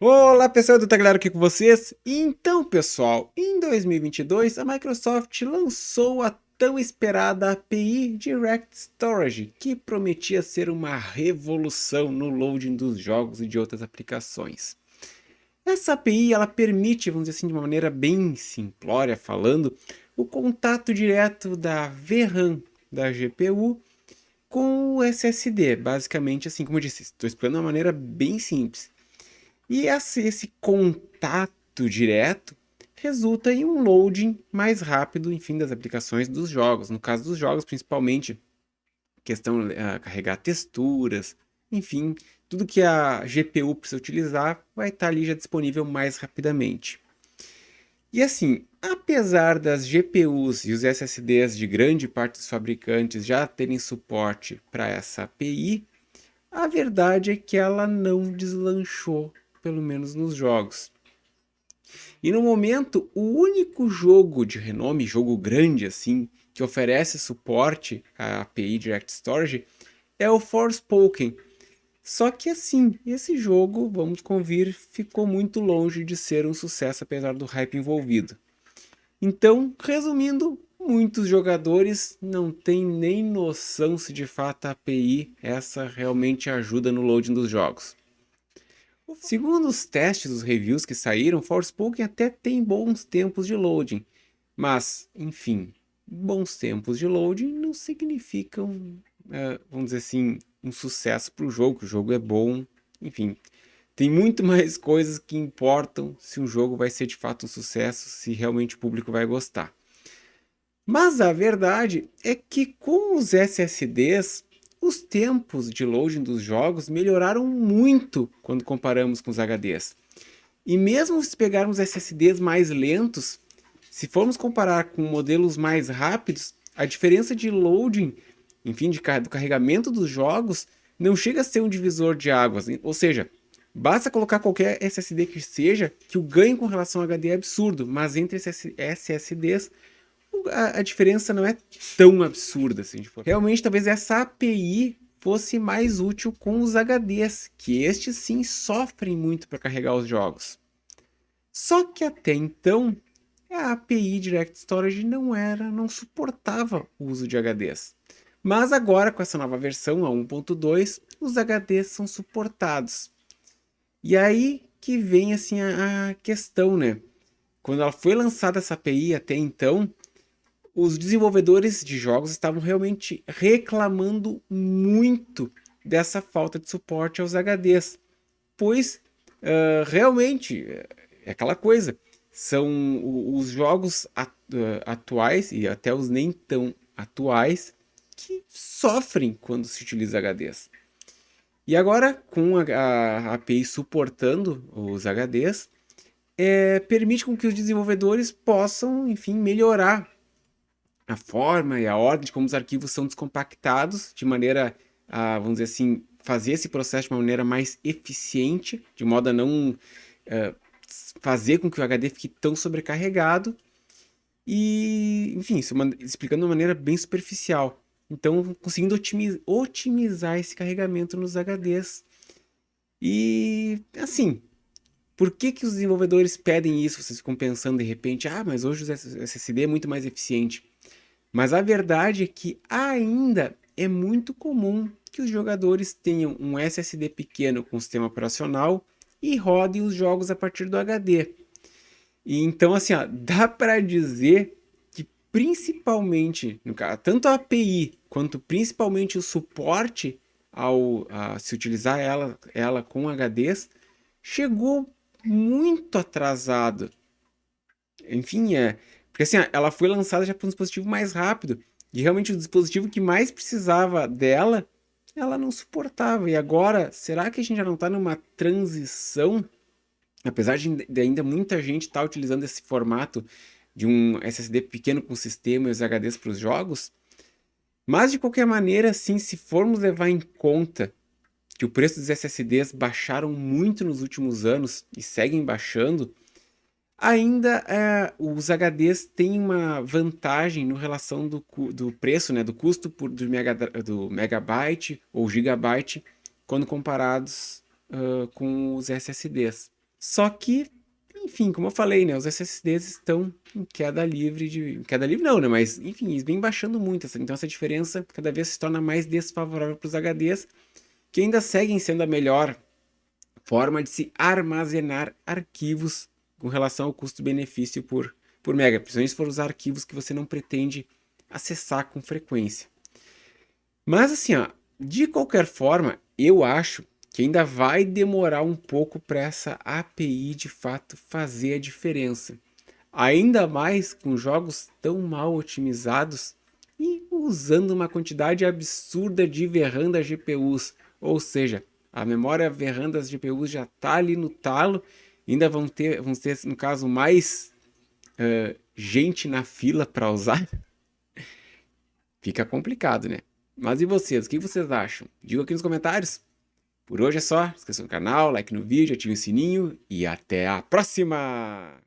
Olá pessoal, tudo claro aqui com vocês? Então pessoal, em 2022 a Microsoft lançou a tão esperada API Direct Storage, que prometia ser uma revolução no loading dos jogos e de outras aplicações. Essa API ela permite, vamos dizer assim, de uma maneira bem simplória falando, o contato direto da VRAM da GPU com o SSD, basicamente assim como eu disse, estou explicando de uma maneira bem simples. E esse contato direto resulta em um loading mais rápido, enfim, das aplicações dos jogos. No caso dos jogos, principalmente, questão carregar texturas, enfim, tudo que a GPU precisa utilizar vai estar ali já disponível mais rapidamente. E assim, apesar das GPUs e os SSDs de grande parte dos fabricantes já terem suporte para essa API, a verdade é que ela não deslanchou, pelo menos nos jogos. E no momento, o único jogo de renome, jogo grande assim, que oferece suporte à API Direct Storage é o Forspoken. Só que assim, esse jogo, vamos convir, ficou muito longe de ser um sucesso apesar do hype envolvido. Então, resumindo, muitos jogadores não têm nem noção se de fato a API essa realmente ajuda no loading dos jogos. Segundo os testes, os reviews que saíram, Forspoken até tem bons tempos de loading, mas, enfim, bons tempos de loading não significam, vamos dizer assim, um sucesso para o jogo. O jogo é bom, enfim, tem muito mais coisas que importam se um jogo vai ser de fato um sucesso, se realmente o público vai gostar. Mas a verdade é que com os SSDs, os tempos de loading dos jogos melhoraram muito quando comparamos com os HDs. E mesmo se pegarmos SSDs mais lentos, se formos comparar com modelos mais rápidos, a diferença de loading, enfim, do carregamento dos jogos, não chega a ser um divisor de águas. Ou seja, basta colocar qualquer SSD que seja, que o ganho com relação ao HD é absurdo, mas entre esses SSDs a diferença não é tão absurda assim. Tipo, realmente, talvez essa API fosse mais útil com os HDs, que estes sim sofrem muito para carregar os jogos. Só que até então, a API Direct Storage não suportava o uso de HDs. Mas agora, com essa nova versão, a 1.2, os HDs são suportados. E aí que vem assim a questão, né? Quando ela foi lançada essa API até então, os desenvolvedores de jogos estavam realmente reclamando muito dessa falta de suporte aos HDs, pois realmente é aquela coisa, são os jogos atuais e até os nem tão atuais que sofrem quando se utiliza HDs. E agora, com a API suportando os HDs, permite com que os desenvolvedores possam, enfim, melhorar a forma e a ordem de como os arquivos são descompactados, de maneira a, vamos dizer assim, fazer esse processo de uma maneira mais eficiente, de modo a não uh, fazer com que o HD fique tão sobrecarregado e, enfim, explicando de uma maneira bem superficial. Então, conseguindo otimizar esse carregamento nos HDs. E, assim, por que, que os desenvolvedores pedem isso? Vocês ficam pensando de repente, mas hoje o SSD é muito mais eficiente. Mas a verdade é que ainda é muito comum que os jogadores tenham um SSD pequeno com sistema operacional e rodem os jogos a partir do HD. E então, assim, ó, dá para dizer que principalmente, no caso, tanto a API quanto principalmente o suporte a se utilizar ela com HDs chegou muito atrasado. Enfim, porque assim, ela foi lançada já para um dispositivo mais rápido. E realmente o dispositivo que mais precisava dela, ela não suportava. E agora, será que a gente já não está numa transição? Apesar de ainda muita gente estar utilizando esse formato de um SSD pequeno com sistema e os HDs para os jogos. Mas de qualquer maneira, assim, se formos levar em conta que o preço dos SSDs baixaram muito nos últimos anos e seguem baixando, ainda os HDs têm uma vantagem no relação do preço, né, do custo do megabyte ou gigabyte, quando comparados com os SSDs. Só que, enfim, como eu falei, né, os SSDs estão em queda livre em queda livre não, né, mas enfim, eles vêm baixando muito, então essa diferença cada vez se torna mais desfavorável para os HDs, que ainda seguem sendo a melhor forma de se armazenar arquivos com relação ao custo-benefício por mega, principalmente se for os arquivos que você não pretende acessar com frequência. Mas assim, ó, de qualquer forma, eu acho que ainda vai demorar um pouco para essa API de fato fazer a diferença. Ainda mais com jogos tão mal otimizados e usando uma quantidade absurda de VRAM das GPUs. Ou seja, a memória VRAM das GPUs já está ali no talo. Ainda vão ter, no caso, mais gente na fila para usar. Fica complicado, né? Mas e vocês? O que vocês acham? Diga aqui nos comentários. Por hoje é só. Se inscreva no canal, like no vídeo, ative o sininho e até a próxima!